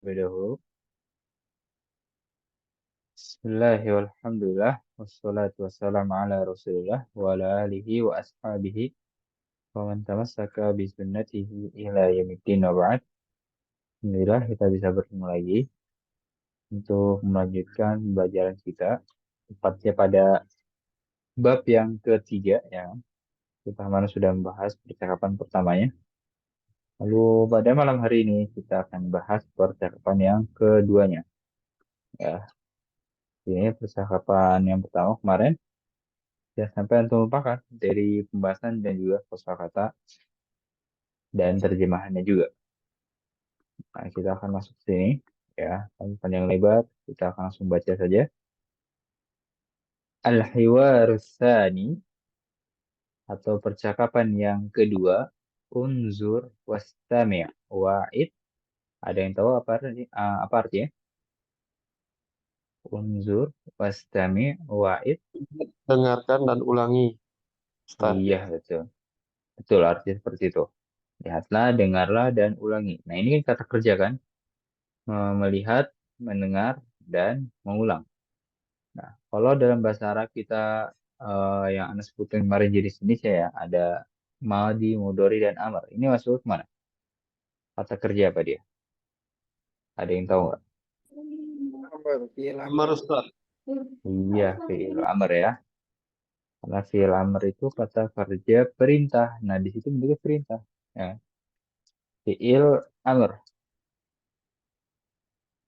terlebih dahulu. Bismillahirrahmanirrahim. Walhamdulillah. Wassalatu wassalamu ala rasulillah. Wa ala alihi wa ashabihi. Wa man tamassaka bi sunnatihi ila yaumiddin wa ba'd. Alhamdulillah kita bisa bertemu lagi untuk melanjutkan pembelajaran kita. Tepatnya pada bab yang ketiga ya. Kita kemarin sudah membahas percakapan pertamanya. Lalu pada malam hari ini kita akan bahas percakapan yang keduanya. Ya, ini percakapan yang pertama kemarin ya sampai antum lupakan dari pembahasan dan juga kosakata dan terjemahannya juga. Nah, kita akan masuk ke sini ya, tanpa panjang lebar, kita akan langsung baca saja. Al-hiwarus tsani atau percakapan yang kedua, unzur wastami' wa'id. Ada yang tahu apa artinya? Unzur wastami' wa'id. Dengarkan dan ulangi, Ustaz. Iya, betul. Betul, artinya seperti itu. Lihatlah, dengarlah, dan ulangi. Nah, ini kan kata kerja kan? Melihat, mendengar, dan mengulang. Nah, kalau dalam bahasa Arab kita yang Anda sebutin kemarin jenis Indonesia ya, ada Madi, Mudori, dan Amr. Ini masuk ke mana? Kata kerja apa dia? Ada yang tahu nggak? Amar, Ustaz. Iya, fi'il Amr ya. Karena fi'il Amr itu kata kerja perintah. Nah, di situ bentuknya perintah. Ya. Fi'il Amr.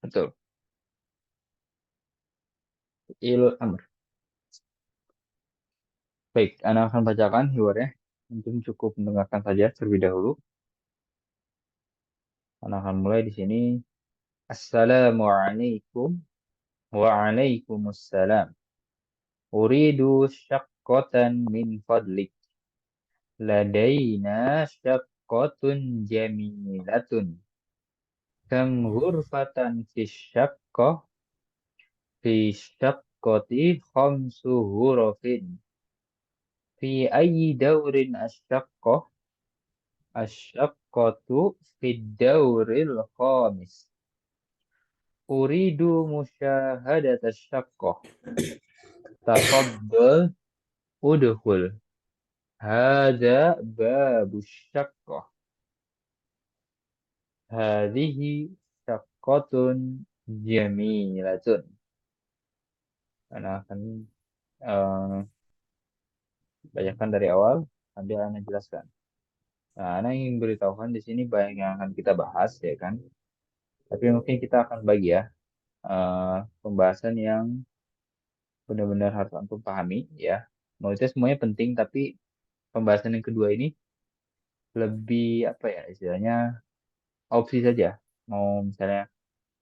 Betul. Fi'il Amr. Baik, Anda akan bacakan hiwarnya. Mungkin cukup mendengarkan saja terlebih dahulu. Anda akan mulai di sini. Assalamualaikum. Waalaikumsalam. Uridu syaqqatan min fadlik. Ladaina syaqqatun jamilatun. Kam ghurfatan fi syaqqah. Fi syaqqati khamsu ghurafin. Fi ayyi dawrin asyaqqah. Asyaqqatu fi dawril khamis. Uridu musyahadat asyaqqah. Tafaddal udhul. Hada babu syaqqah. Hadhihi syaqqatun jamilatun. Karena akan eh, bacakan dari awal sambil Anda jelaskan. Nah, Anda ingin beritahukan di sini banyak yang akan kita bahas ya kan. Tapi mungkin kita akan bagi ya pembahasan yang benar-benar harus antum pahami ya. Menurutnya semuanya penting tapi pembahasan yang kedua ini lebih apa ya istilahnya opsi saja. Mau misalnya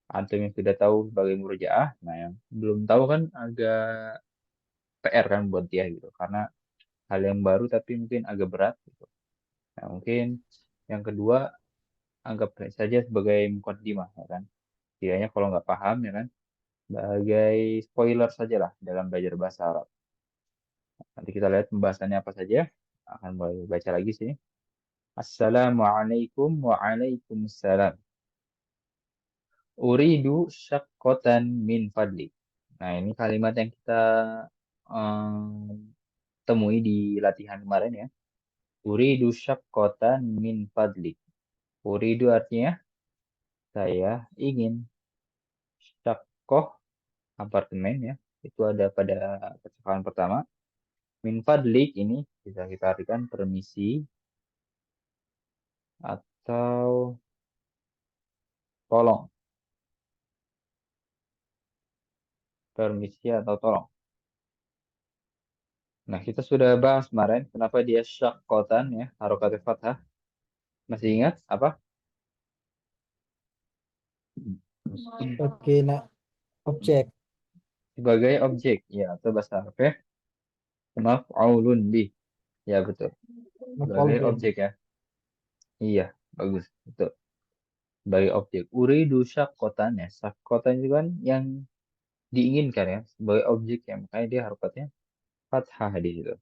antum yang sudah tahu sebagai murojaah, nah yang belum tahu kan agak PR kan buat dia gitu, karena hal yang baru tapi mungkin agak berat gitu. Nah mungkin yang kedua anggap saja sebagai mukaddimah ya kan. Setidaknya kalau nggak paham ya kan, sebagai spoiler saja lah dalam belajar bahasa Arab. Nanti kita lihat pembahasannya apa saja. Akan mulai baca lagi sini. Assalamualaikum waalaikumsalam. Uridu syaqqatan min fadli. Nah, ini kalimat yang kita temui di latihan kemarin ya. Uridu syaqqatan min fadli. Uridu artinya saya ingin. Syaqqah apartemen ya. Itu ada pada percakapan pertama. Min fadlik ini bisa kita artikan permisi atau tolong. Permisi atau tolong. Nah, kita sudah bahas kemarin kenapa dia syaqqatan ya, harokat fathah. Masih ingat apa? Oke, nah, objek. Sebagai objek ya atau bahasa Arab ya. Maf'aulun bih. Ya betul. Maf'ul Sebagai bih. objek ya. Iya, bagus. Betul. Sebagai objek. Uridu syaqqatan ya. Syaqqatan itu kan yang diinginkan ya. Sebagai objek ya. Makanya dia harokatnya fathah di situ.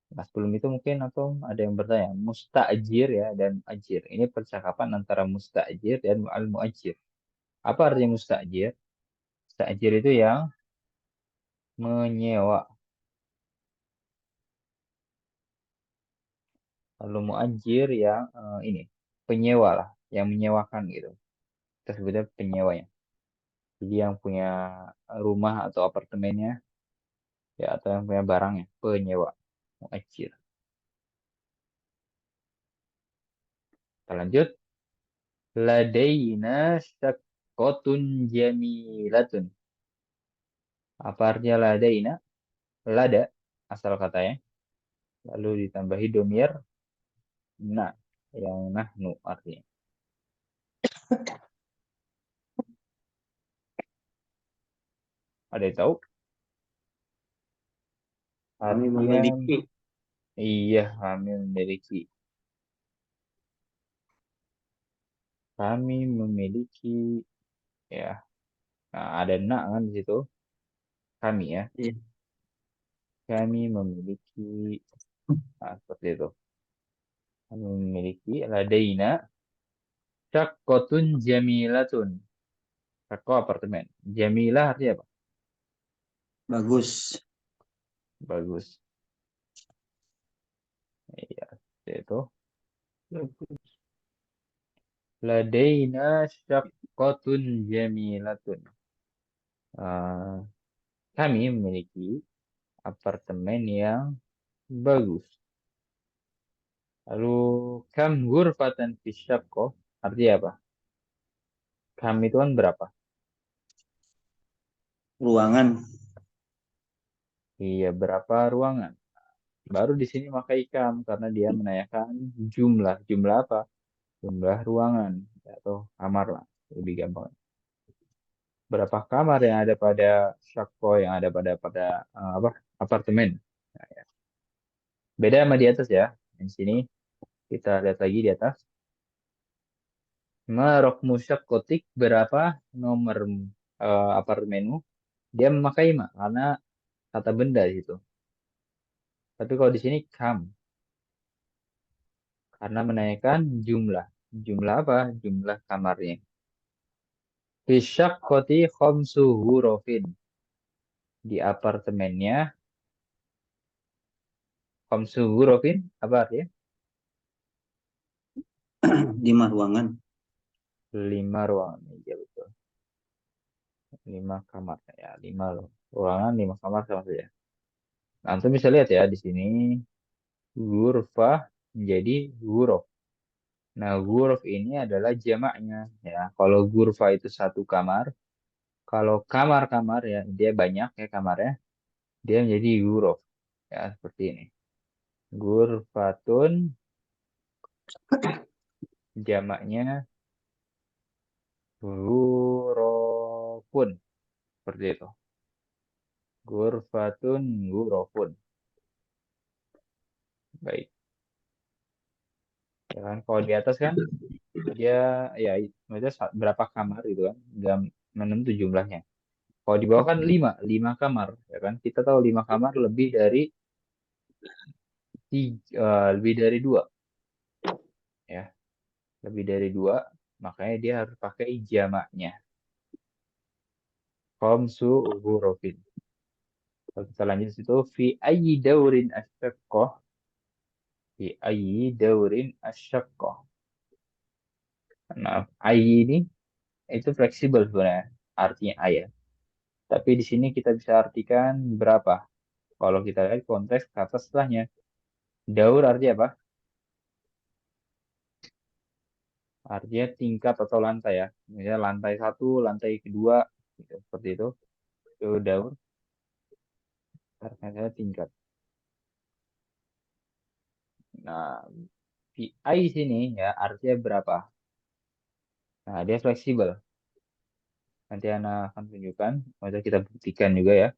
Nah, sebelum itu mungkin atau ada yang bertanya, musta'jir ya dan ajir. Ini percakapan antara musta'jir dan al-mu'ajir. Apa artinya mustajir? Mustajir itu yang menyewa. Kalau muajir yang ini penyewa lah, yang menyewakan gitu. Kita sebutnya penyewanya. Jadi yang punya rumah atau apartemennya, ya atau yang punya barangnya, penyewa, muajir. Kita lanjut. Ladaina syaqqatun jamilatun. Apa artinya ladaina? Lada, asal katanya. Lalu ditambahi domir, nah, yang nahnu artinya. Ada yang tahu? Kami Artinya, memiliki. iya, kami memiliki. Kami memiliki, ya. Nah, ada nak kan di situ. Kami ya. Iya. Kami memiliki, nah, seperti itu. Kami memiliki ladaina syaqqatun jamilatun. Syakko apartemen. Jamilah artinya apa? Bagus. Bagus. Iya, seperti itu. Ladaina syaqqatun jamilatun. Eh, kami memiliki apartemen yang bagus. Lalu kam ghurfatan fi syaqqah artinya apa? Kam itu kan berapa? Ruangan. Iya, berapa ruangan? Baru di sini pakai kam karena dia menanyakan jumlah. Jumlah apa? Jumlah ruangan atau kamar lah. Lebih gampang. Berapa kamar yang ada pada Shakko yang ada pada apa apartemen. Nah, ya. Beda sama di atas ya. Di sini kita lihat lagi di atas. Marok musyakotik berapa nomor apartemenmu? Dia memakai ma karena kata benda di situ. Tapi kalau di sini kam karena menanyakan jumlah. Jumlah apa? Jumlah kamarnya. Fisyakoti khomsu hurofin. Di apartemennya khomsu hurofin apa artinya? 5 ruangan. 5 ruangan. Iya betul. 5 kamar. Ya, 5 loh. Ruangan 5 kamar sama saja. Nah, antum bisa lihat ya di sini ghurfah menjadi ghuraf. Nah, ghuraf ini adalah jamaknya ya. Kalau ghurfah itu satu kamar, kalau kamar-kamar ya dia banyak ya kamarnya, dia menjadi ghuraf. Ya, seperti ini. Ghurfatun jamaknya ghurafun. Seperti itu. Ghurfatun ghurafun. Baik. Ya kan kalau di atas kan dia ya maksudnya berapa kamar gitu kan nggak menentu jumlahnya. Kalau di bawah kan 5 kamar ya kan. Kita tahu 5 kamar lebih dari 2 ya, lebih dari 2 makanya dia harus pakai jamaknya. Khamsu ghurafin. Kalau kita lanjut itu fi ayyi daurin asyaqqah fi ayyi daurin asyaqqah. Nah, ayyi ini itu fleksibel sebenarnya artinya ayat. Tapi di sini kita bisa artikan berapa. Kalau kita lihat konteks kata setelahnya. Daur artinya apa? Artinya tingkat atau lantai ya. Misalnya lantai satu, lantai kedua, gitu. Seperti itu. Itu daur. Artinya tingkat. Nah, PI sini ya artinya berapa? Nah, dia fleksibel. Nanti Ana akan tunjukkan. Maksudnya kita buktikan juga ya.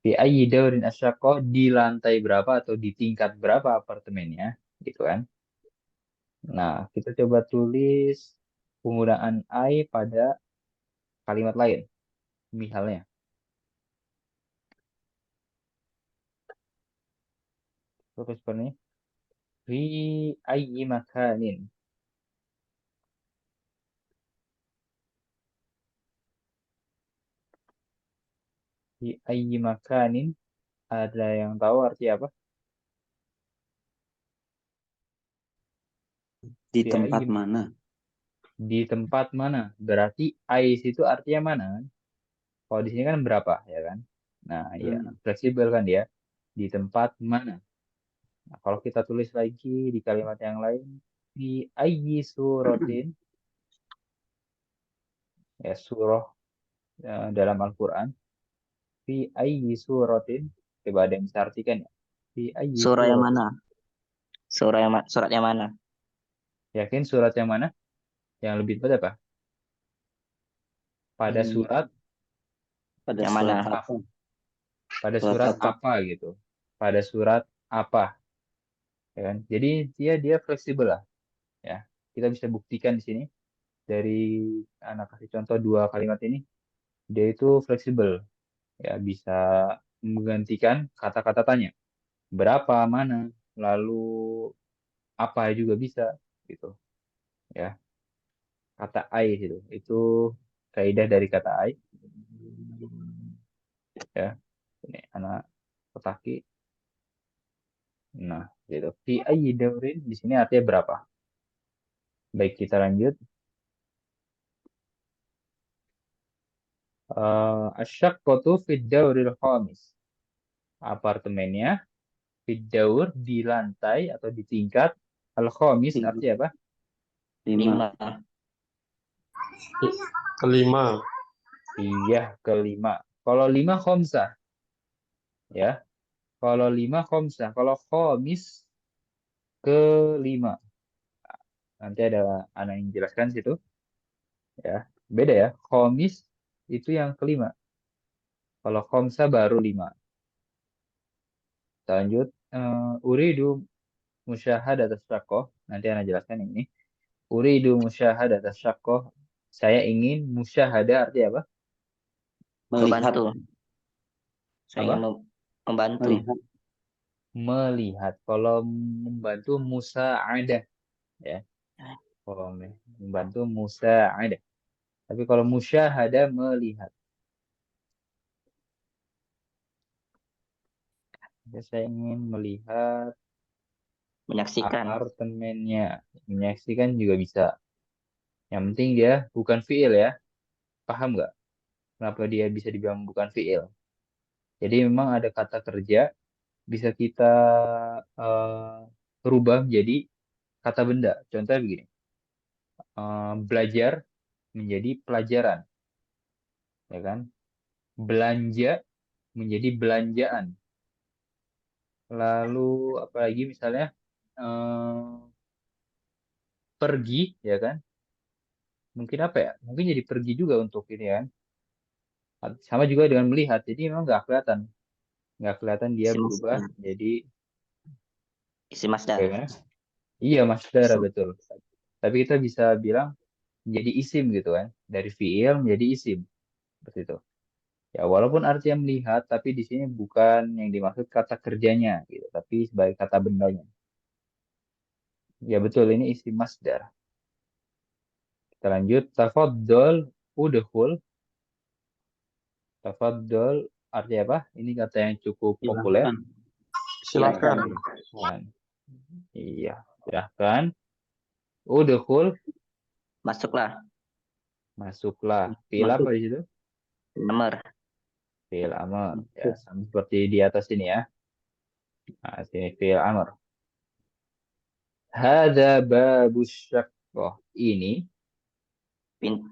PI daurin asyako di lantai berapa atau di tingkat berapa apartemennya. Gitu kan. Nah, kita coba tulis penggunaan I pada kalimat lain. Misalnya, tulis seperti ini. Fi ayyi makanin. Fi ayyi makanin. Ada yang tahu arti apa? Di Fi tempat ayyi, mana? di tempat mana? Berarti ais itu artinya mana? Kalau di sini kan berapa, ya kan? Nah, ya Hmm. fleksibel kan dia. Di tempat mana? Nah, kalau kita tulis lagi di kalimat yang lain, fi ayyi suratin, ya surah dalam Al-Quran, fi ayyi suratin, coba ada yang bisa artikan ya. Fi ayyi Surah yang suratin. mana? Surat yang mana? Yakin surat yang mana? Yang lebih tepat apa? Pada Hmm, surat Pada Yang surat mana? apa? pada Surat surat apa? apa gitu. Pada surat apa, ya kan? Jadi dia fleksibel lah, ya. Kita bisa buktikan di sini dari anak kasih contoh dua kalimat ini, dia itu fleksibel, ya bisa menggantikan kata-kata tanya. Berapa, mana, lalu apa juga bisa gitu, ya. Kata ai itu kaidah dari kata ai, ya. Ini anak petaki. Nah, gitu. Fi ayyi daurin di sini artinya berapa? Baik, kita lanjut. Asyaqqatu fid dauril khamis. Apartemennya fid daur di lantai atau di tingkat al khamis Lima. artinya apa? 5. 5. Kelima. Iya, kelima. Kalau lima khomsah, ya. Kalau lima khomsah, kalau khamis kelima. Nanti ada anak yang jelaskan situ, ya. Beda ya. Khamis itu yang kelima. Kalau khomsah baru lima. Kita lanjut. Uridu musyahadat asyaqqah. Nanti anak jelaskan ini. Uridu musyahadat asyaqqah. Saya ingin musyahadah artinya apa? Melihat. Membantu. Saya ingin Apa? membantu. Melihat. Melihat. Kalau membantu musa'adah, ya. Kalau membantu musa'adah. Tapi kalau musyahadah melihat. Ya, saya ingin melihat Menyaksikan. apartemennya. Menyaksikan juga bisa. Yang penting dia bukan fiil ya. Paham nggak? Kenapa dia bisa dibilang bukan fiil? Jadi memang ada kata kerja bisa kita rubah menjadi kata benda. Contohnya begini, belajar menjadi pelajaran, ya kan? Belanja menjadi belanjaan. Lalu apalagi misalnya eh, pergi, ya kan? Mungkin apa ya? Mungkin jadi pergi juga untuk ini kan. Sama juga dengan melihat. Jadi memang nggak kelihatan dia Isim berubah masdar. jadi Isim masdar. bagaimana? Iya, masdar Isim. betul. Tapi kita bisa bilang jadi isim gitu kan. Dari fiil menjadi isim. Seperti itu. Ya, walaupun artinya melihat, tapi di sini bukan yang dimaksud kata kerjanya, gitu, tapi sebagai kata bendanya. Ya betul, ini isim masdar. Kita lanjut. Tafaddol, udhul. Tafaddol artinya apa? Ini kata yang cukup populer. Silahkan. Silakan. Silahkan. Iya, silahkan. Udhul, Masuklah. masuklah. Fiil apa Masuk. di situ? Nomor. Fiil amr. Ya, Masuk. sama seperti di atas ini ya. Nah, sini fiil amr. Hada babus syaqqah. Ini,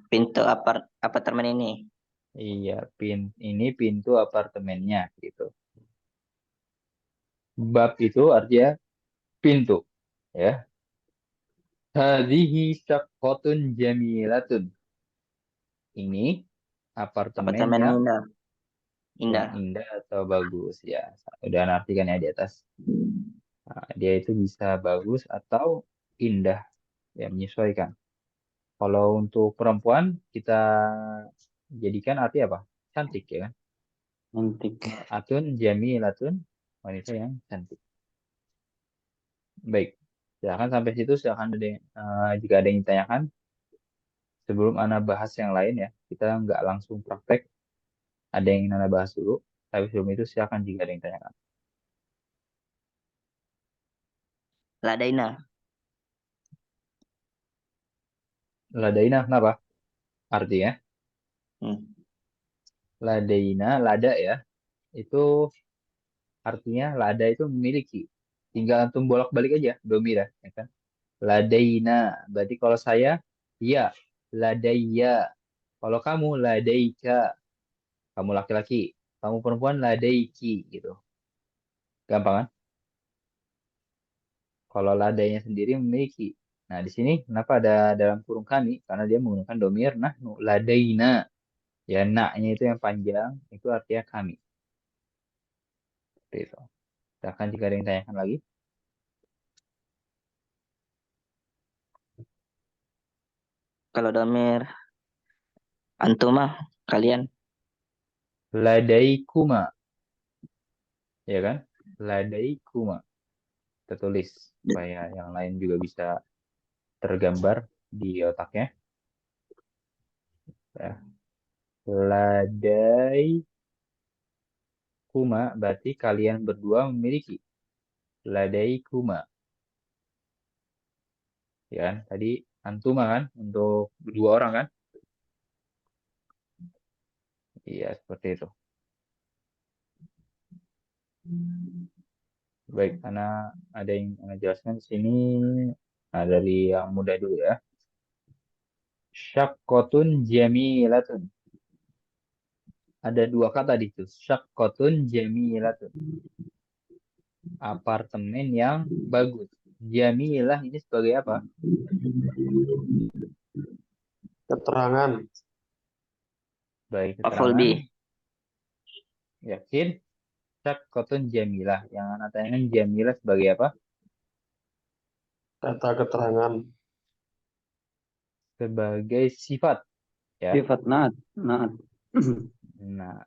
Pintu apartemen ini. iya, ini pintu apartemennya gitu. Bab itu artinya pintu, ya. Hadhihi syaqqatun jamilatun. Ini apartemen Apartemen yang indah. Indah. indah atau bagus ya. Udah artikan ya di atas. Nah, dia itu bisa bagus atau indah, ya menyesuaikan. Kalau untuk perempuan kita jadikan arti apa? Cantik ya kan? Cantik. Atun jamilatun, wanita yang cantik. Baik. Silakan sampai situ, silakan ada jika ada yang ditanyakan sebelum Ana bahas yang lain ya. Kita nggak langsung praktek. Ada yang ingin Anda bahas dulu, tapi sebelum itu silakan jika ada yang tanyakan. Ladaina. Ladaina kenapa? Artinya, Hmm. ladaina, lada ya, itu artinya lada itu memiliki. Tinggal antum bolak-balik aja, domir ya kan? Ladaina, berarti kalau saya, ya, ladaiya. Kalau kamu, ladaika. Kamu laki-laki, kamu perempuan, ladaiki gitu. Gampang kan? Kalau ladainya sendiri memiliki. Nah, di sini kenapa ada dalam kurung kami? Karena dia menggunakan domir nahnu, ladaina. Ya, naknya itu yang panjang, itu artinya kami. Seperti itu. Silahkan jika ada yang tanyakan lagi. Kalau domir antumah kalian. Ladaikuma, ya kan? Ladaikuma. Kita tulis supaya yang lain juga bisa tergambar di otaknya. Ya. Ladaikuma berarti kalian berdua memiliki. Ladaikuma. Ya kan? Tadi antuma kan untuk dua orang kan? Iya, seperti itu. Baik, karena ada yang menjelaskan di sini. Nah, dari yang mudah dulu ya. Syakkotun jamilatun. Ada dua kata di situ. Syakkotun jamilatun. Apartemen yang bagus. Jamilah ini sebagai apa? Keterangan. Baik, Maf'ul keterangan. bih. Yakin? Syakkotun jamilah. Yang anak tanyakan jamilah sebagai apa? Kata keterangan. Sebagai sifat. Ya. Sifat naat. Naat. Nah,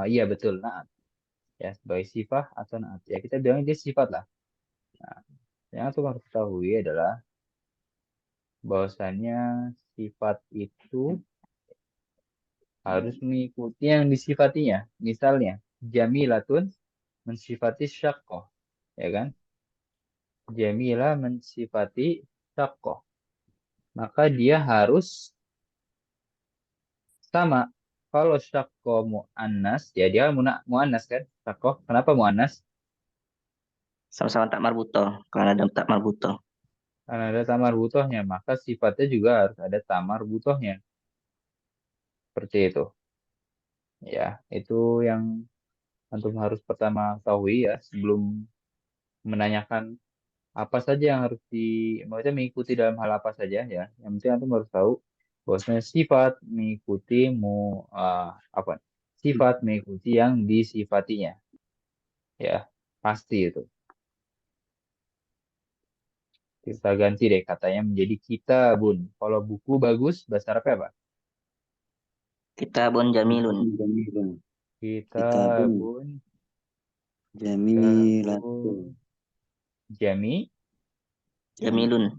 iya betul. Nah, ya sebagai sifat atau naat. Ya kita bilang dia sifat lah. Nah, yang harus kita ketahui adalah bahwasannya sifat itu harus mengikuti yang disifatinya. Misalnya, jamilatun mensifati syaqqah, ya kan? Jamilah mensifati syaqqah. Maka dia harus sama. Kalau syaqqah mu'annas, ya dia mu'annas kan? Syaqqah, kenapa mu'annas? Sama-sama tak marbuto. Karena ada tak marbuto. Karena ada tamar butohnya, maka sifatnya juga harus ada tamar butohnya. Seperti itu. Ya, itu yang antum harus pertama tahu ya sebelum menanyakan apa saja yang harus maksudnya mengikuti dalam hal apa saja ya. Yang penting antum harus tahu bahwasanya sifat mengikuti apa? Sifat mengikuti yang disifatinya. Ya, pasti itu. Kita ganti deh katanya menjadi kitabun. Kalau buku bagus bahasa Arabnya apa? Kitabun jamilun. Jamilun. Kitabun, Jamilatun. kitabun jami, Jamilun.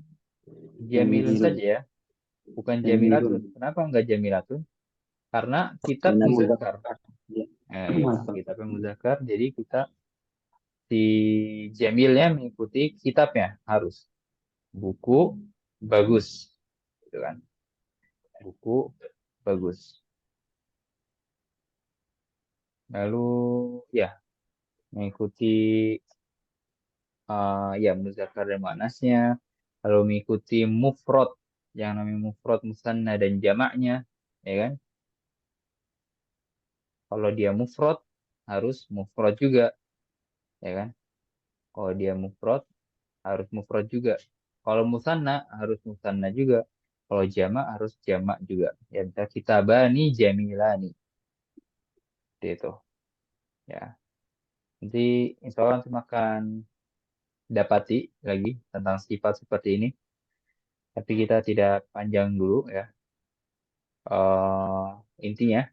jamilun Jamilun. saja ya, bukan Jamilun. jamilatun. Kenapa enggak jamilatun? Karena kitab Karena muzakkar. Ya. Ya, kitabnya muzakkar, jadi kita si jamilnya mengikuti kitabnya harus buku bagus, gitu kan? Buku bagus. Lalu ya mengikuti ya muzakkar dan muannasnya. Lalu mengikuti mufrad yang namanya mufrad musanna dan jamaknya, ya kan? Kalau dia mufrad harus mufrad juga, ya kan? Kalau dia mufrad harus mufrad juga. Kalau musanna harus musanna juga. Kalau jamak harus jamak juga. Ya, misalnya kitabani jamilani. Seperti itu. Ya. Nanti insya Allah antum akan dapati lagi tentang sifat seperti ini. Tapi kita tidak panjang dulu ya. Intinya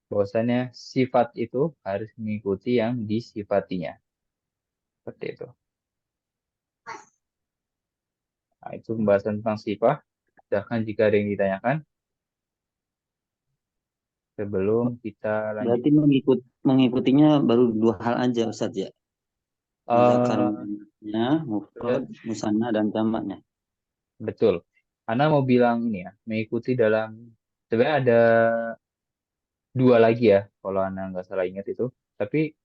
bahwasanya sifat itu harus mengikuti yang disifatinya. Seperti itu. Nah, itu pembahasan tentang sifat. Silahkan jika ada yang ditanyakan. sebelum kita lanjut. Berarti mengikutinya baru dua hal aja Ustaz ya. Muzakkar Eh, muannasnya, mufrad, musanna dan jamaknya. betul. Ana mau bilang ini ya, mengikuti dalam sebenarnya ada dua lagi ya, kalau Ana nggak salah ingat itu. Tapi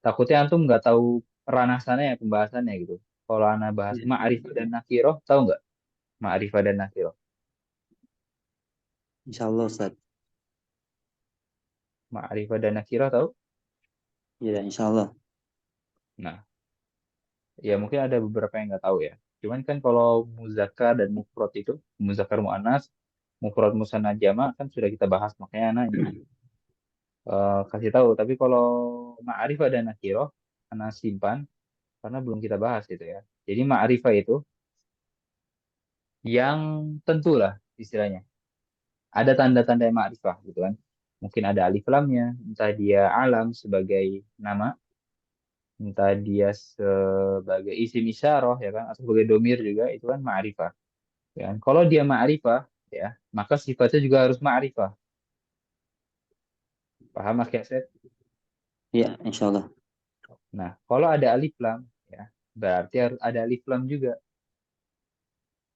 takutnya antum nggak tahu ranah sana ya pembahasannya gitu. Kalau Ana bahas Iya. ma'rifah dan nakiroh, tahu nggak? Ma'rifah dan nakiroh. Insyaallah Ustaz. Ma'rifah dan nakiroh tahu? Ya, insyaallah. Nah, ya mungkin ada beberapa yang nggak tahu ya. Cuman kan kalau muzakkar dan mufrad itu, muzakkar muannas, mufrad musanna jama kan sudah kita bahas, makanya Ana ini kasih tahu. Tapi kalau ma'rifah dan nakiroh, Ana simpan karena belum kita bahas gitu ya. Jadi ma'rifah itu yang tentu lah istilahnya. Ada tanda-tanda ma'rifah gitu kan. Mungkin ada alif lamnya, entah dia alam sebagai nama, entah dia sebagai isim isyarah ya kan, atau sebagai domir juga itu kan ma'rifah. Ya kan? Kalau dia ma'rifah ya, maka sifatnya juga harus ma'rifah. Paham Mas Yasir? Ya, insyaallah. Nah, kalau ada alif lam ya, berarti harus ada alif lam juga.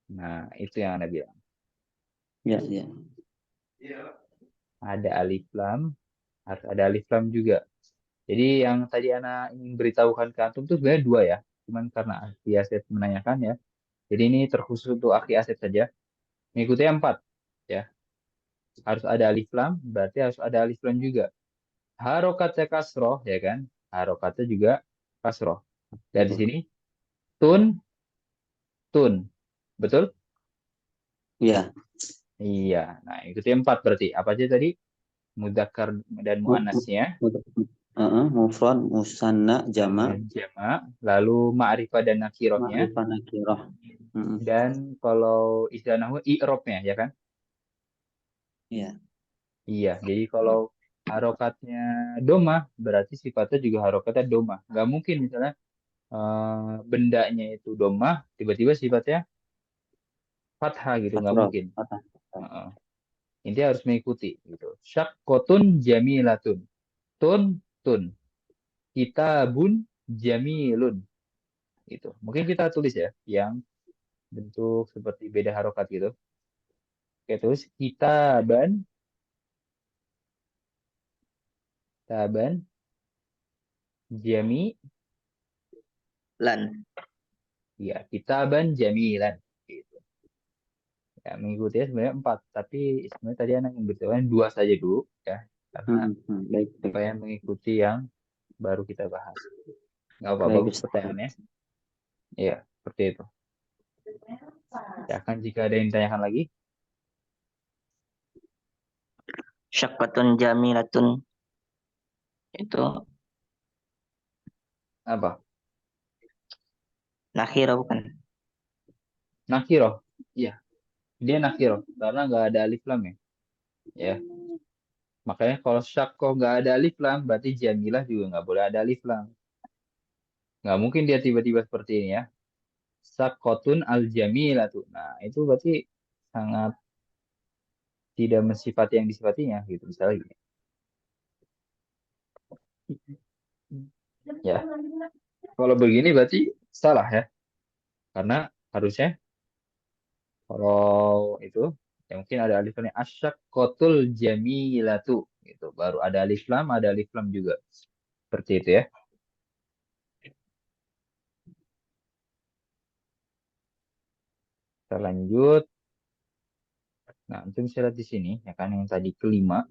Nah, itu yang Anda bilang. Ya, ya. Ada alif lam, harus ada alif lam juga. Jadi yang tadi Ana ingin beritahukan ke Antum itu sebenarnya dua ya. Cuman karena Aki Asep menanyakan ya. Jadi ini terkhusus untuk Aki Asep saja. Mengikuti empat ya. Harus ada alif lam, berarti harus ada alif lam juga. Harokatnya kasroh ya kan. Harokatnya juga kasroh. Dari sini tun, tun. Betul? Ya. Iya. Nah, ikuti empat berarti. Apa aja tadi? Mudzakkar dan muannasnya. Mufrad, musanna, jama, Dan jamak. Lalu ma'rifah dan nakirohnya. ma'rifah, nakirah. Dan kalau istilah nahwu i'robnya ya kan? Iya. Iya, jadi kalau harokatnya domah berarti sifatnya juga harokatnya domah. Nggak mungkin misalnya bendanya itu domah tiba-tiba sifatnya fathah gitu, nggak Kasrah. mungkin. Fathah. Heeh. Intinya harus mengikuti gitu. Syaqqatun jamilatun. Tun tun. Kitabun jamilun. Gitu. Mungkin kita tulis ya yang bentuk seperti beda harokat gitu. Oke, terus kitaban, taban, jami, Lan. ya kitaban jamilan. Gitu. Ya, mengikutinya sebenarnya empat, tapi sebenarnya tadi anak memberitahukan dua saja dulu, ya, karena Baik, baik. supaya mengikuti yang baru kita bahas. Nggak apa-apa, Baik, bagus Ustaz. pertanyaannya. Iya, seperti itu. Ya kan, jika ada yang ditanyakan lagi, Syaqqatun jamilatun. Itu apa? nakhirah bukan? Nakiroh, iya, dia nakiroh, karena nggak ada alif lam ya. Ya, makanya kalau syakko nggak ada alif lam, berarti jamilah juga nggak boleh ada alif lam. Nggak mungkin dia tiba-tiba seperti ini ya. Sakotun al jamilatu. Nah, itu berarti sangat tidak mensifati yang disifatinya gitu misalnya gitu. Ya, kalau begini berarti salah ya. Karena harusnya kalau itu ya mungkin ada alif lamnya asyaqqatul jamilatu gitu. Baru ada alif lam juga. Seperti itu ya. Kita lanjut. Nah, untuk bisa lihat di sini ya kan yang tadi kelima.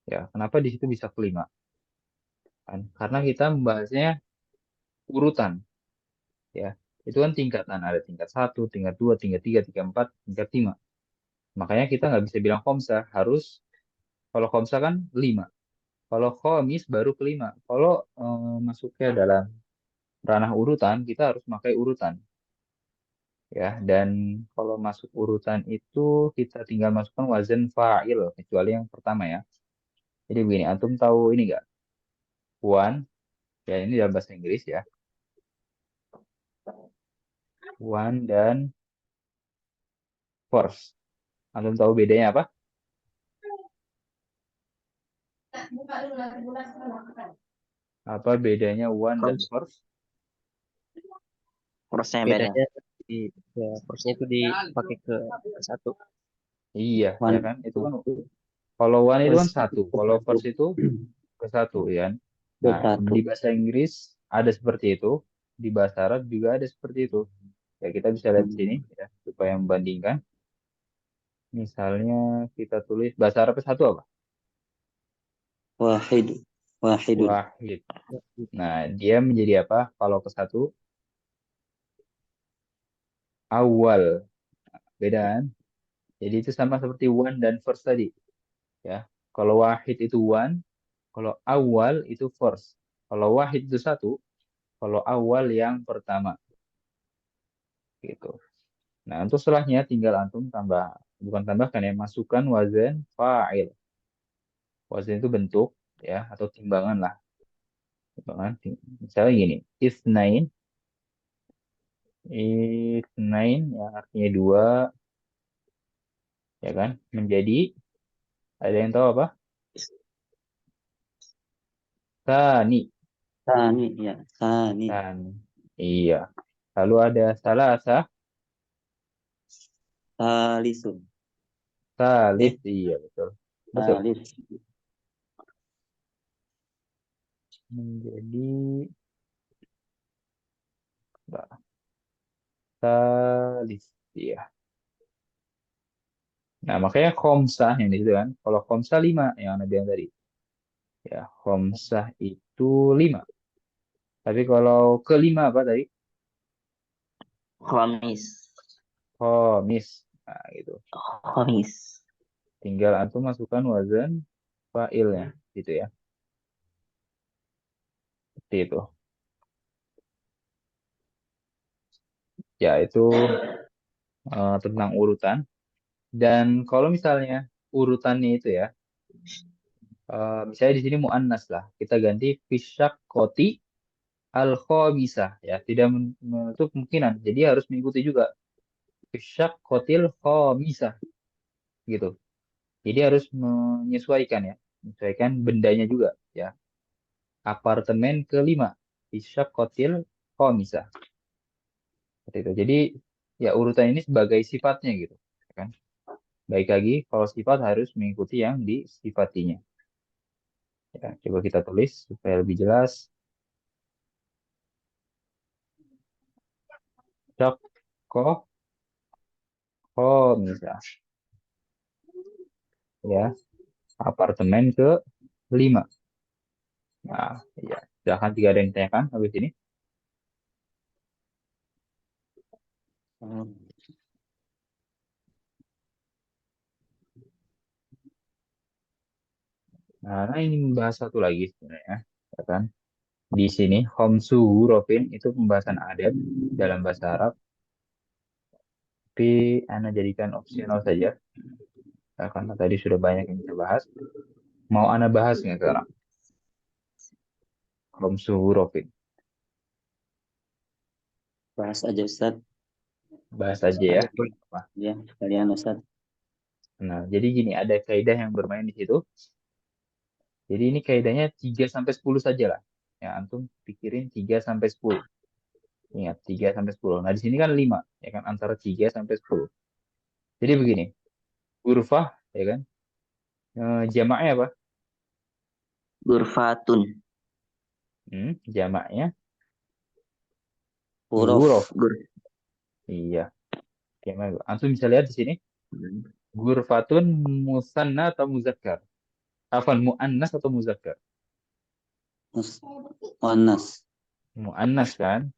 Ya, kenapa di situ bisa kelima? Kan? Karena kita membahasnya urutan ya. Itu kan tingkatan, ada tingkat satu, tingkat dua, tingkat tiga, tingkat empat, tingkat lima. Makanya kita nggak bisa bilang khomsah, harus kalau khomsah kan lima. Kalau khomis baru kelima. Kalau masuknya dalam ranah urutan, kita harus pakai urutan. Ya, dan kalau masuk urutan itu kita tinggal masukkan wazan fa'il, kecuali yang pertama ya. Jadi begini, antum tahu ini nggak? One, ya ini dalam bahasa Inggris ya. One dan force. Antum tahu bedanya apa? Apa bedanya one dan force? Prosesnya beda. Bedanya di ya, force-nya itu dipakai ke satu. Iya, ya One. kan? Itu kan kalau one itu kan Terus satu, kalau force itu ke satu, ya kan? ke Nah, satu. di bahasa Inggris ada seperti itu, di bahasa Arab juga ada seperti itu. Ya, kita bisa lihat di sini ya, supaya membandingkan. Misalnya kita tulis bahasa Arab satu apa? Wahid. Wahidun. Wahid. Nah, dia menjadi apa? Kalau ke satu, awal. Beda kan? Jadi itu sama seperti one dan first tadi. Ya, kalau wahid itu one, kalau awal itu first. Kalau wahid itu satu, kalau awal yang pertama. Gitu. Nah, untuk setelahnya tinggal antum tambah, bukan tambahkan ya, masukkan wazan fa'il. Wazan itu bentuk ya atau timbangan lah. Timbangan. Misalnya gini, isnain, isnain yang artinya dua, ya kan? Menjadi, ada yang tahu apa? Tani, Tani ya. Tani. tani. Iya. Lalu ada salasa, Talisun. salis, Eh, iya betul. Betul. talis. Menjadi salis, iya. Nah, makanya khomsah yang di situ kan. Kalau khomsah lima yang Anda bilang tadi. Ya, khomsah itu lima. Tapi kalau kelima apa tadi? Khamis. Khomis. Nah, gitu. Khamis. Tinggal antum masukkan wazan fa'ilnya. Gitu ya. Seperti itu. Ya, itu tentang urutan. Dan kalau misalnya urutannya itu ya, misalnya di sini mu'annas lah. Kita ganti fisyak koti al khomisah ya, tidak menutup kemungkinan. Jadi harus mengikuti juga fisyak kotil khomisah gitu. Jadi harus menyesuaikan ya, menyesuaikan bendanya juga ya. Apartemen kelima fisyak kotil khomisah seperti itu. Jadi ya urutan ini sebagai sifatnya gitu, ya kan? Baik lagi kalau sifat harus mengikuti yang disifatinya. Ya, coba kita tulis supaya lebih jelas. Fisyak khomisah ya, apartemen ke 5. Nah, ya. Silahkan jika ada yang ditanyakan habis ini. Nah, ini membahas satu lagi sebenarnya. Ya kan? Di sini, khamsu hurufin itu pembahasan adat dalam bahasa Arab. Tapi Anda jadikan opsional saja. Ya, karena tadi sudah banyak yang kita bahas. Mau Anda bahas nggak sekarang? Khamsu hurufin. Bahas aja Ustaz. Bahas aja ya. Apa? Ya, kalian Ustaz. Nah, jadi gini, ada kaidah yang bermain di situ. Jadi ini kaidahnya 3 sampai 10 saja lah. Ya, antum pikirin 3 sampai 10. Ingat, 3 sampai 10. Nah, di sini kan 5, ya kan, antara 3 sampai 10. Jadi begini, hurufah, ya kan, jamaknya apa? Gurfatun. Jamaknya Huruf. huruf. Gur. Iya, jamaknya. Antum bisa lihat di sini, gurfatun musanna atau muzakkar? Afan, muannas atau muzakkar? Mus- Muannas. Muannas kan?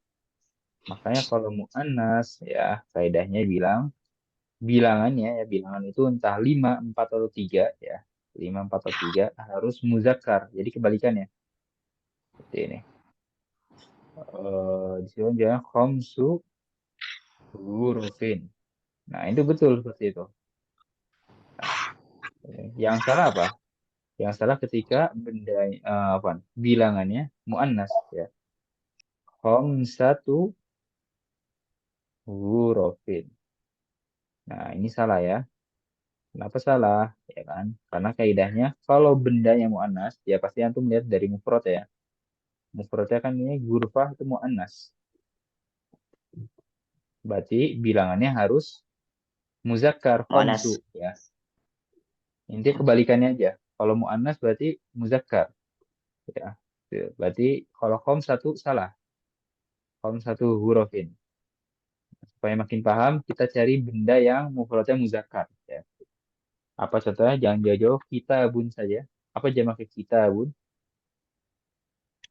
Makanya kalau muannas, ya, kaidahnya bilang, bilangannya, ya, bilangan itu entah 5, 4, atau 3, ya. 5, 4, atau 3 harus muzakkar. Jadi kebalikannya. Seperti ini. Di sini dia khamsu hurufin. Nah, itu betul seperti itu. Nah, yang salah apa? Yang salah ketika benda apa? Bilangannya muannas ya. Khamsatu hurufin. Nah, ini salah ya. Kenapa salah? Ya kan? Karena kaidahnya kalau benda yang muannas, ya pasti antum lihat dari mufrad ya. Mufradnya kan ini gurfah itu muannas. Berarti bilangannya harus muzakkar Mu'annas. khamsu ya. Intinya kebalikannya aja. Kalau muannas berarti muzakkar ya. Berarti kalau satu salah. Satu hurufin. Supaya makin paham, kita cari benda yang mufradnya muzakkar ya. Apa contohnya? Jangan jauh-jauh, kitabun saja. Apa jamaknya kitabun?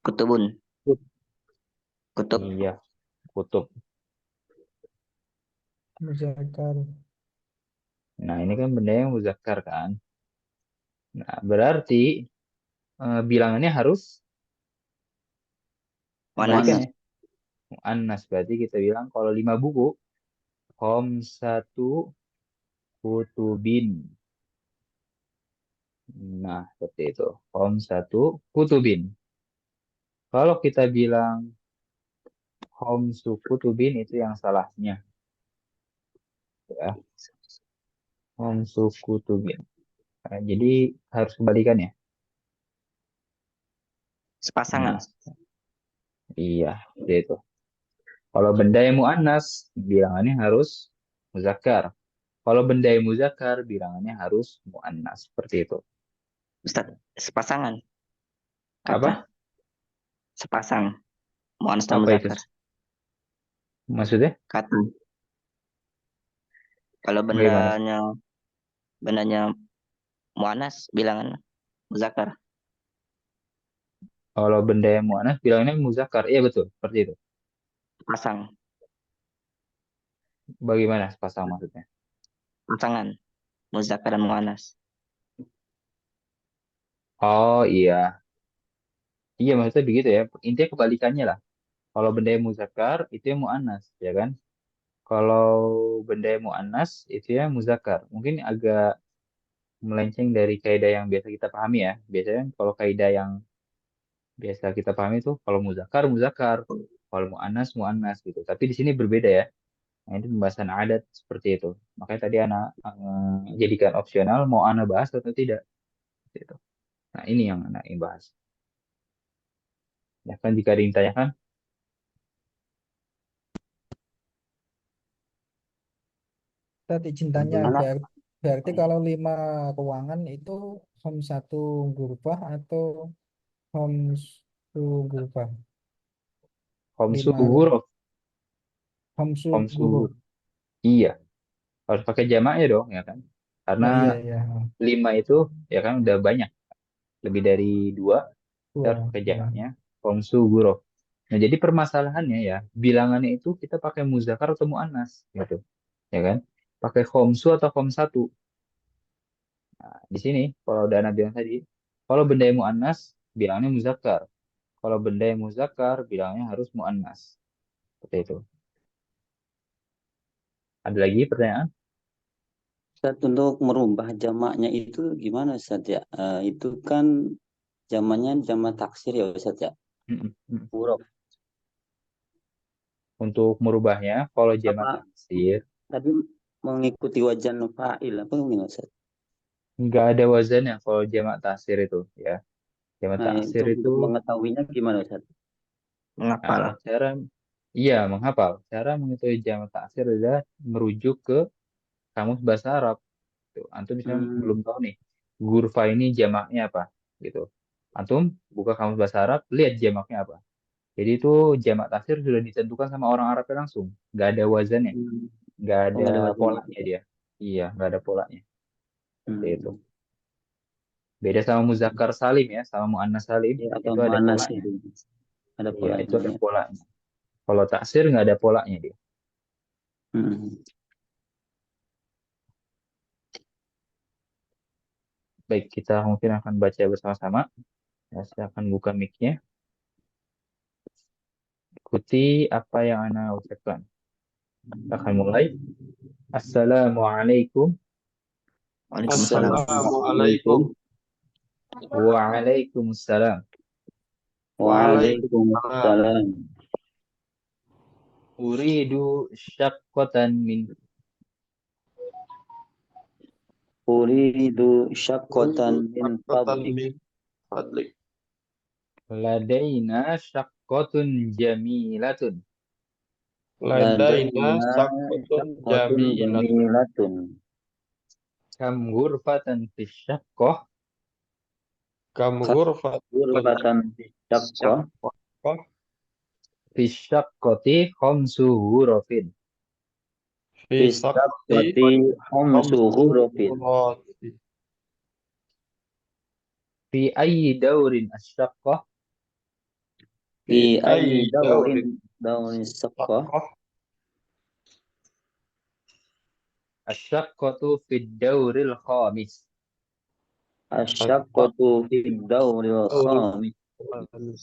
Kutubun. Kutub. Iya, kutub. Muzakkar. Nah, ini kan benda yang muzakkar kan. Nah, berarti bilangannya harus Mu'annas. kebalikannya. Muannas. Berarti kita bilang kalau 5 buku, satu kutubin. Nah, seperti itu. Satu kutubin. Kalau kita bilang kutubin itu yang salahnya. Ya, kutubin. Nah, jadi harus kebalikannya. Sepasangan. Nah, iya, seperti itu. Kalau benda yang muannas, bilangannya harus muzakkar. Kalau benda yang muzakkar, bilangannya harus muannas. Seperti itu. Ustaz, sepasangan. Apa? Kata. Sepasang. Mu'annas dan Apa itu? muzakkar. Maksudnya? Kata. Kalau Bagaimana? bendanya mu'annas, bilangan muzakkar. Kalau benda yang muannas, bilangannya muzakkar. Iya betul, seperti itu. Pasang. Bagaimana sepasang maksudnya? Pasangan. Muzakkar dan mu'annas. Oh iya, iya maksudnya begitu ya. Intinya kebalikannya lah. Kalau benda yang muzakkar, itu yang muannas, ya kan? Kalau benda yang muannas, itu yang muzakkar. Mungkin agak melenceng dari kaidah yang biasa kita pahami ya. Biasanya kalau kaidah yang biasa kita pahami itu kalau muzakkar muzakkar, kalau muannas muannas gitu. Tapi di sini berbeda ya. Nah, itu pembahasan adat seperti itu. Makanya tadi anak jadikan opsional mau anak bahas atau tidak. Gitu. Nah, ini yang anak ingin bahas. Ya kan jika ditanyakan, Tadi cintanya bagaimana? berarti kalau 5 ruangan itu satu gurfah atau gurfah. Khamsu 5 ruangan huruf, khamsu guru. huruf. Iya, harus pakai jamaknya dong ya kan. Karena Oh iya iya. 5 itu ya kan udah banyak. Lebih dari 2, kita harus Dua. pakai Ya. jamaknya. Khamsu huruf. Nah, jadi permasalahannya ya, bilangannya itu kita pakai muzakkar atau muannas gitu. Ya kan? Pakai khamsu atau satu. Di sini kalau udah Ana bilang tadi, kalau benda yang muannas bilangnya muzakkar. Kalau benda yang muzakkar bilangnya harus muannas. Seperti itu. Ada lagi pertanyaan? Ustaz, untuk merubah jamaknya itu gimana Ustaz ya? Itu kan jamaknya jamak taksir ya Ustaz ya? Mm-mm, mm. Huruf. Untuk merubahnya, kalau jamak Apa taksir tapi mengikuti wajan fa'il apa gimana Ustaz? nggak ada wazannya kalau jamak taksir itu ya. Jamak Nah, taksir itu itu untuk mengetahuinya gimana Ustaz? Mengapal. cara iya menghafal. Cara mengetahui jamak taksir adalah merujuk ke kamus bahasa Arab. Tuh, antum misalnya Hmm, belum tahu nih, gurfa ini jamaknya apa gitu. Antum buka kamus bahasa Arab, lihat jamaknya apa. Jadi itu jamak taksir sudah ditentukan sama orang Arabnya langsung. Nggak ada wazannya, hmm. nggak Oh, ada nggak ada wajannya. polanya dia. Iya, nggak ada polanya. Seperti itu. Hmm. Beda sama muzakkar salim ya, sama muannas salim, Ya, atau itu ada manas polanya. itu. Ada Iya, itu polanya ada ya. polanya. Kalau taksir nggak ada polanya dia. Hmm. Baik, kita mungkin akan baca bersama-sama. Ya, saya akan buka mic-nya. Ikuti apa yang Anda ucapkan. Kita akan mulai. Assalamualaikum. Waalaikumsalam. Assalamualaikum. Waalaikumsalam. Waalaikumsalam. Waalaikumsalam. Uridu syaqqatan min Uridu syaqqatan min Syaqqatan fadlik. min fadlik. Ladaina syaqqatun jamilatun. Ladaina Ladaina syaqqatun syaqqatun jamilatun. jamilatun. Kam ghurfatan fi syaqqah. Kam ghurfatun Ghurfatan fi syaqqah. syaqqah. Fi syaqqati khamsu ghurafin. Fi Fi syaqqati syaqqati khamsu khamsu ghurafin. ghurafin. Fi ayyi dawrin asyaqqah. Fi ayyi ayyi dawrin dawrin syaqqah. syaqqah. Asyaqqatu fi dawril khamis. Asyaqqatu fi dawril khamis.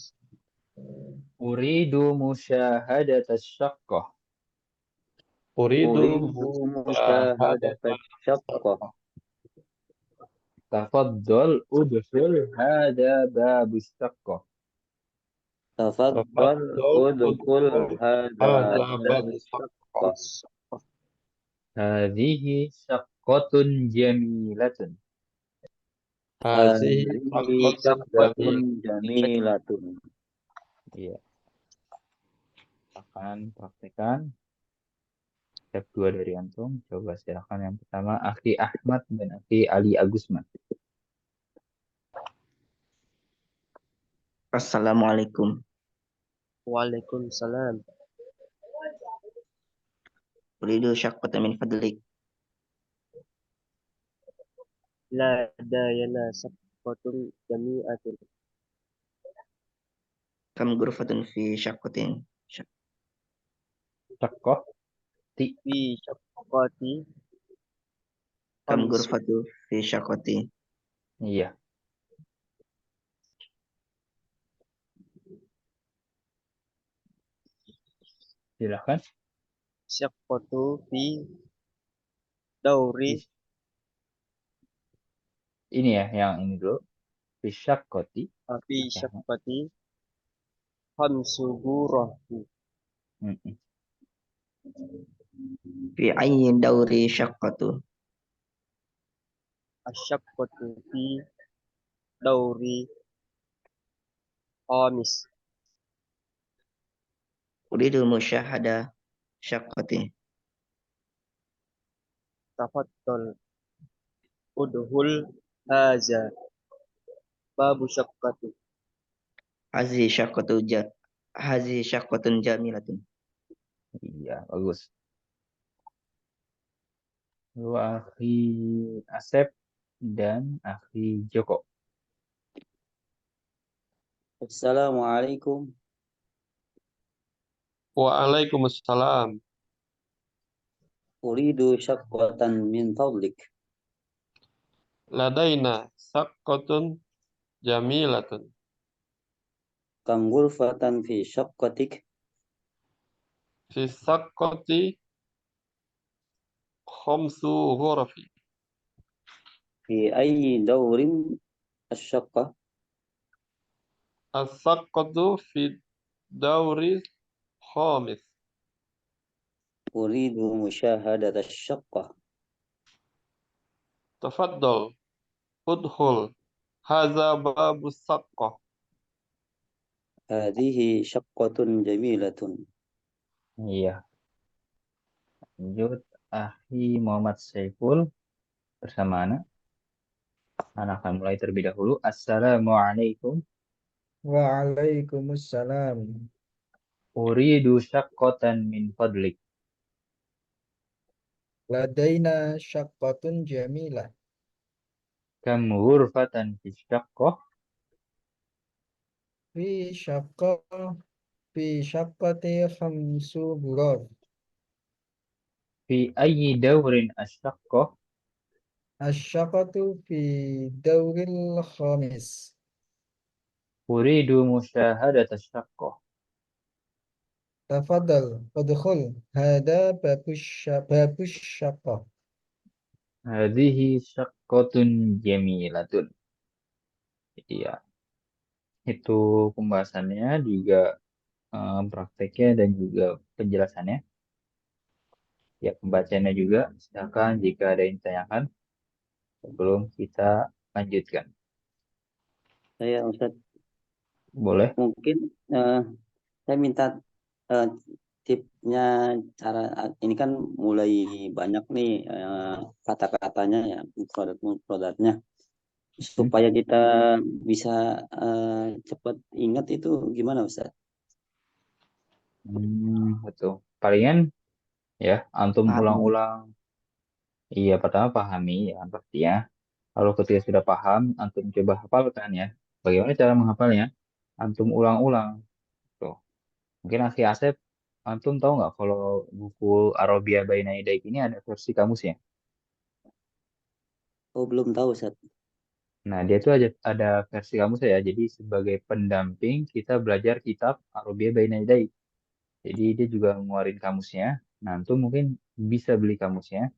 Uridu musyahadata syaqqah. Uridu Uridu musyahadata syaqqah. Tafaddal udkhul hada babu syaqqah. Tafaddal udkhul hadha hadha babu syaqqah. syaqqah. Hadhihi syaqqatun jamilatun. Hazihi Hadhihi syaqqatun syaqqatun jamilatun. jamilatun. Iya, akan praktekkan step 2 dari antum. Coba silakan yang pertama Akhi Ahmad dan Akhi Ali Agusman. Assalamualaikum. Waalaikumsalam. Uridu syaqqatan min fadlik. Ladayana syaqqatun jami'atun. Kam ghurfatun fi syaqqatin. Syaqqah. Fi syaqqati Kam khamsu. ghurfatu fi syaqqati. Iya. Silakan. Syaqqatu fi dawri. Ini ya, yang ini dulu. Fi syaqqati. Fi syaqqati khamsu ghurafin. Mm-mm. Fi ayyi dawri syaqqatu. Asyaqqatu fi dawri khamis. Uridu musyahada syaqqati. Tafaddal udhul haza babu syaqqati. Hazihi syaqqatun jamilatun. Iya, bagus. Lalu Akhi Asep dan Akhi Joko. Assalamualaikum. Waalaikumsalam. Uridu syaqqatan min fadlik. Ladaina syaqqatun jamilatun. Kam ghurfatan fi syaqqatik. Fi syaqqati khamsu ghurafin. Fi ayyi dawrin asyaqqah. As-syaqqatu fi dawri khamis. Uridu musyahadata syaqqah. Tafaddal udkhul hadza babu syaqqah. Hadhihi syaqqatun jamilatun. Iya. Lanjut Akhi Muhammad Saiful bersama Ana. Ana akan mulai terlebih dahulu. Assalamualaikum. Waalaikumsalam. Uridu syaqqatan min fadlik. Ladaina syaqqatun jamilah. Kam ghurfatan fi syaqqah. Fi syaqqah fi syaqqati khamsu ghuraf. Fi ayyi dawrin asyaqqah. Asyaqqatu fi dawril khamis. Uridu musyahadata syaqqah. Tafadhal udkhul hada babush syaqqah. Hadhihi syaqqatun jamilatun. Iya. Itu pembahasannya juga prakteknya dan juga penjelasannya. Ya, pembacanya juga. Silakan jika ada yang ditanyakan. sebelum kita lanjutkan. Saya Ustaz, Boleh? mungkin saya minta eh, tipsnya cara ini kan mulai banyak nih kata-katanya ya, produk-produknya Hmm. supaya kita bisa cepat ingat itu gimana Ustaz? Betul. Palingan ya, antum Paham. ulang-ulang. Iya, pertama pahami ya kan pastinya. Kalau ketika sudah paham, antum coba hafalkan ya. Bagaimana cara menghafalnya? Antum ulang-ulang. Tuh. Mungkin Akhi Asep, antum tahu nggak kalau buku Arabia Baina Yadaik ini ada versi kamusnya? Oh belum tahu Ustaz. Nah, dia tuh ada versi kamusnya ya. Jadi sebagai pendamping kita belajar kitab Arabia Baina Yadaik. Jadi dia juga ngeluarin kamusnya. Nah, antum mungkin bisa beli kamusnya.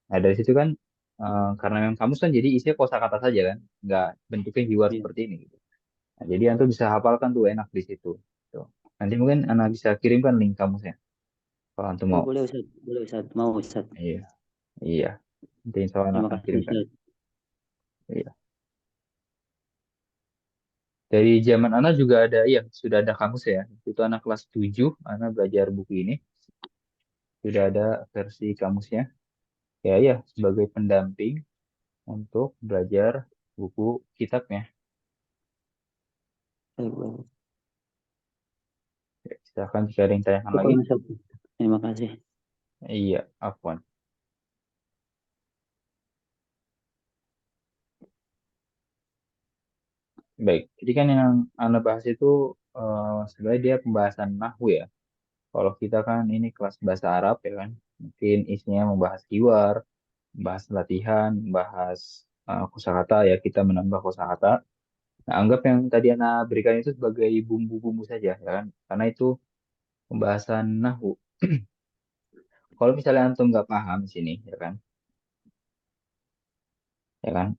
Nah, dari situ kan karena memang kamus kan jadi isinya kosakata saja kan, nggak bentuknya jiwar Iya. seperti ini gitu. Nah, jadi antum bisa hafalkan tuh enak di situ. Tuh. Nanti mungkin anak bisa kirimkan link kamusnya kalau antum Oh mau. boleh Ustaz, mau Ustaz. Iya, iya. Nanti insya Allah anak Terima akan kasih kirimkan. Ustaz. Iya. Dari zaman anak juga ada, iya sudah ada kamus ya. Itu anak kelas 7, anak belajar buku ini. Sudah ada versi kamusnya. Ya, iya, sebagai pendamping untuk belajar buku kitabnya. Baik, baik. Ya, silakan jika ada yang tanyakan lagi. Syukur, Ustaz. Terima kasih. Iya, afwan. Baik, jadi kan yang Anda bahas itu sebenarnya dia pembahasan nahwu ya. Kalau kita kan ini kelas bahasa Arab ya kan, mungkin isinya membahas keyword, membahas latihan, membahas kosakata ya, kita menambah kosakata. Nah, anggap yang tadi Anda berikan itu sebagai bumbu-bumbu saja ya kan, karena itu pembahasan nahwu. Kalau misalnya antum nggak paham di sini ya kan,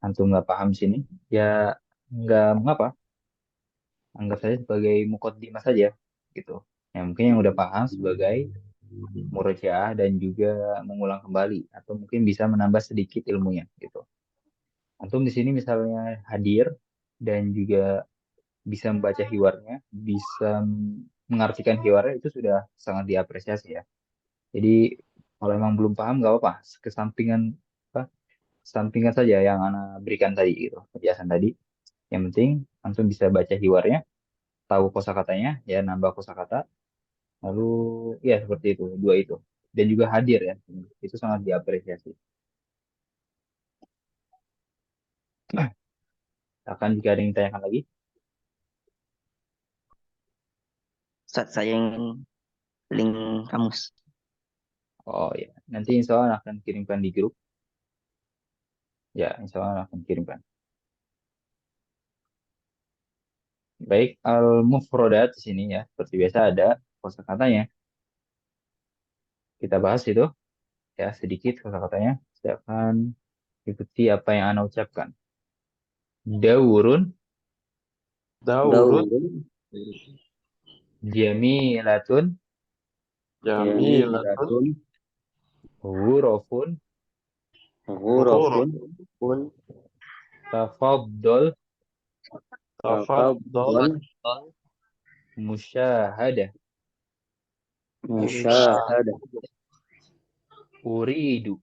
antum nggak paham di sini, ya nggak mengapa, anggap saja sebagai mukaddimah saja gitu. Ya mungkin yang udah paham sebagai murojaah dan juga mengulang kembali atau mungkin bisa menambah sedikit ilmunya gitu. Antum di sini misalnya hadir dan juga bisa membaca hiwarnya, bisa mengartikan hiwarnya itu sudah sangat diapresiasi ya. Jadi kalau emang belum paham nggak apa-apa, kesampingan apa? Sampingan saja yang Ana berikan tadi gitu, penjelasan tadi. Yang penting antum bisa baca hiwarnya, tahu kosakatanya, ya nambah kosakata. Lalu ya seperti itu, dua itu. Dan juga hadir ya, itu sangat diapresiasi. Akan jika ada yang ditanyakan lagi, Ustaz, saya ingin link kamus. oh ya, nanti insya Allah akan kirimkan di grup. Ya, insya Allah akan kirimkan. Baik, al-mufrodat di sini ya, seperti biasa ada kosakatanya. Kita bahas itu ya sedikit kosakatanya. Silakan ikuti apa yang Anda ucapkan. Daurun, Daurun Daurun jamilatun, jamilatun jamilatun hurufun, ghurafun ghurafun tafaddal, tafaddal tafaddal musyahadah, musyahadah uridu,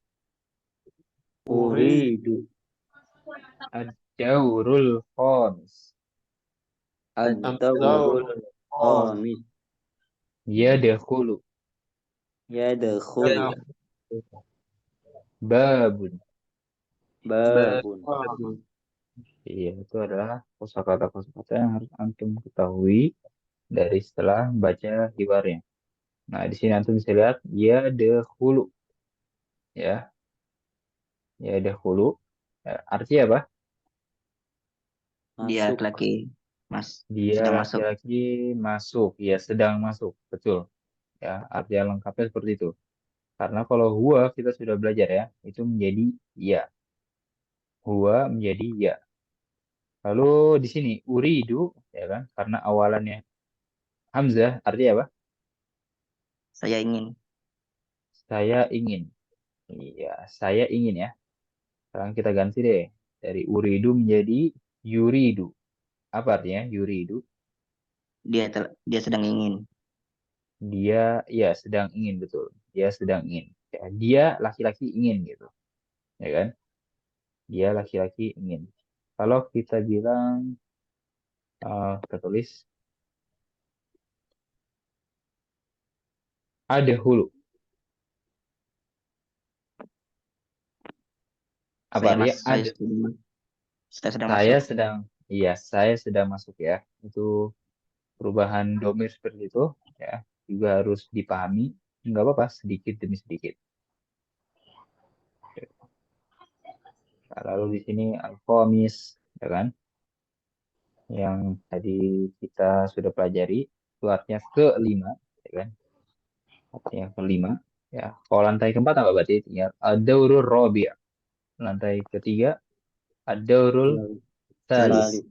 uri uridu ad-daurul khamis, ad-daurul ad-daurul khamis khamis yadkhulu, yadkhulu yadkhulu babun. babun. babun. Iya, itu adalah kosakata-kosakata yang harus antum ketahui dari setelah baca hibarnya. Nah, di sini antum bisa lihat ya dahulu ya, ya dahulu. Ya, artinya apa? Dia Masuk. laki-laki, Mas, Dia sedang masuk. laki-laki masuk, ya sedang masuk, betul. Ya, artinya lengkapnya seperti itu. Karena kalau huwa kita sudah belajar ya, itu menjadi ya. Huwa menjadi ya. Lalu di sini uridu ya kan, karena awalannya hamzah, artinya apa? Saya ingin. Saya ingin. Iya, saya ingin ya. Sekarang kita ganti deh. Dari uridu menjadi yuridu. Apa artinya yuridu? Dia sedang ingin. Dia ya sedang ingin, betul. Dia sedang ingin. Ya, dia laki-laki ingin gitu. Ya kan? Dia laki-laki ingin. Kalau kita bilang kita tulis ada hulu. Apa artinya Saya ada? sedang Saya masuk. sedang, iya, saya sedang masuk ya. Itu perubahan domir seperti itu, ya, juga harus dipahami. Nggak apa-apa, sedikit demi sedikit. Nah, lalu di sini al-khamis, ya kan? Yang tadi kita sudah pelajari, itu artinya kelima, ya kan? Artinya kelima. Ya, kalau lantai keempat apa berarti? Tinggal ad-daurur rabi'. Lantai ketiga, ad-daurul salis. Salih.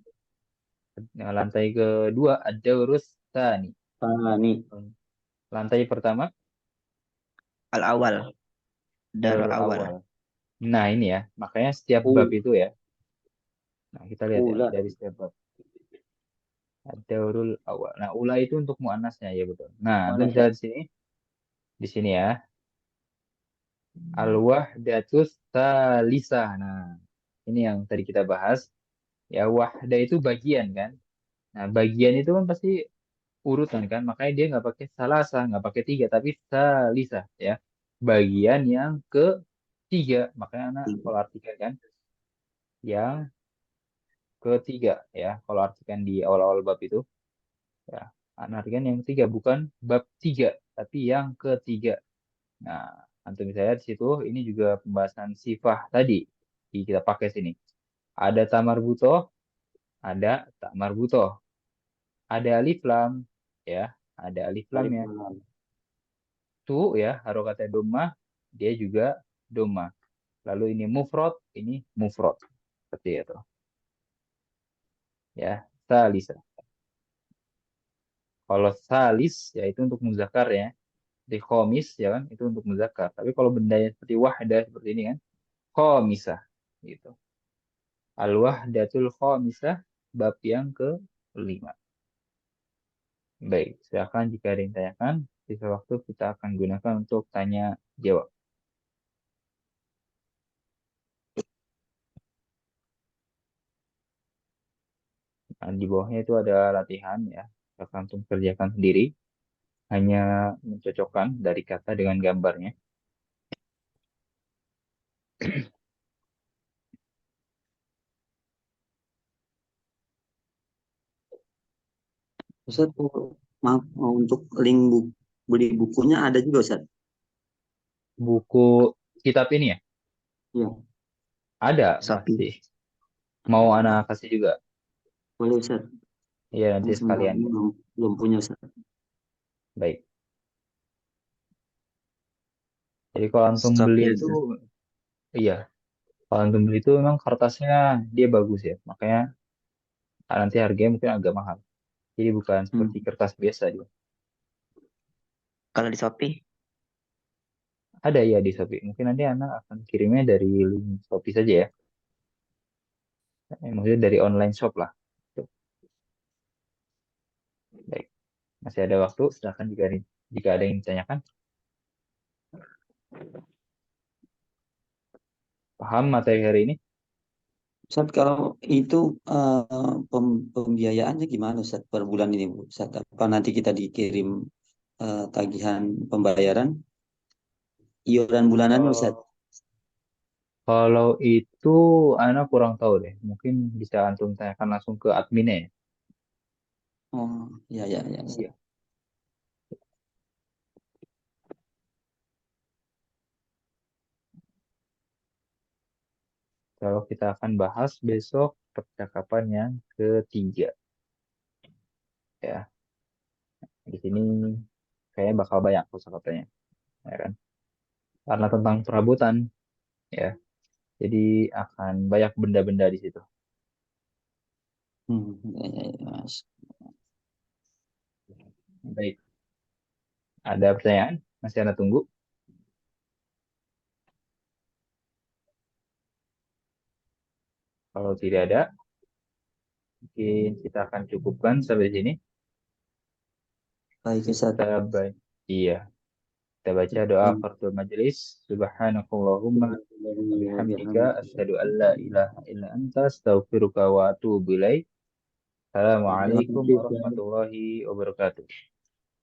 Nah, lantai kedua, ad-daurus tsani. Fani. Lantai pertama, Al-awal. Darul awal. al-awal. Nah, ini ya, makanya setiap bab itu ya. Nah, kita lihat ya, Ula. dari setiap bab. Ada urul awal. Nah, ula itu untuk muannasnya ya betul. Nah, itu Mana bisa di sini ya. Al-wahdatus talisah. Nah, ini yang tadi kita bahas. Ya, wahda itu bagian kan. Nah, bagian itu kan pasti urutan kan. Makanya dia nggak pakai salasa, nggak pakai tiga, tapi talisah ya. Bagian yang ketiga. Makanya anak kalau artikel kan yang ketiga ya. Kalau artikan di awal-awal bab itu ya. Anak artikan yang ketiga bukan bab tiga, tapi yang ketiga. Nah, antum saya di situ ini juga pembahasan sifah tadi kita pakai sini. Ada tamar butoh, ada tak marbutoh, ada alif lam, ya, ada alif lam ya. Tu ya harokatnya domah, dia juga domah. Lalu ini mufrad, ini mufrad. Seperti itu. Ya, salisa. Kalau salis ya itu untuk muzakkar ya. Di khomis ya kan itu untuk muzakkar. Tapi kalau benda yang seperti wahdah seperti ini kan khomisah gitu. Al-wahdatul khomisah bab yang kelima. Baik, silakan jika ada yang tanyakan, sisa waktu kita akan gunakan untuk tanya jawab. Nah, di bawahnya itu ada latihan ya. Silakan untuk kerjakan sendiri, hanya mencocokkan dari kata dengan gambarnya. Ustaz, maaf, untuk link beli bukunya ada juga Ustaz. Buku kitab ini ya, Iya, ada Shopee. pasti. Mau anak kasih juga. boleh Ustaz. Iya nanti Yang sebentar sekalian. ini belum punya Ustaz. Baik. Jadi kalau antum beli Shopee itu, ada. iya. Kalau antum beli itu memang kertasnya dia bagus ya. Makanya nanti harganya mungkin agak mahal. Jadi bukan seperti Hmm. kertas biasa dia. Kalau di Shopee, Ada ya di Shopee. Mungkin nanti anak akan kirimnya dari link Shopee saja ya. Maksudnya dari online shop lah. Tuh. Baik. Masih ada waktu. Silakan jika ada yang ditanyakan. Paham materi hari ini? Ustaz, kalau itu pembiayaannya gimana Ustaz per bulan ini Bu? Ustaz, apa nanti kita dikirim tagihan pembayaran iuran bulanannya Ustaz? Oh, kalau itu anak kurang tahu deh. Mungkin bisa antum tanyakan langsung ke adminnya ya. Oh, ya ya ya Ustaz. Iya. Kalau kita akan bahas besok percakapan yang ketiga. Ya, di sini kayaknya bakal banyak kosakatanya, ya kan? Karena tentang perabotan, ya. Jadi akan banyak benda-benda di situ. Ya, ya, ya, Mas. Baik, ada pertanyaan? Masih Anda tunggu? Kalau tidak ada, mungkin kita akan cukupkan sampai sini. Baik Ustaz. Kita iya, kita baca doa kafaratul majelis. Subhanakallahumma bihamdika asyhadu an la ilaha illa anta astaghfiruka wa atubu ilaik. Assalamualaikum warahmatullahi wabarakatuh.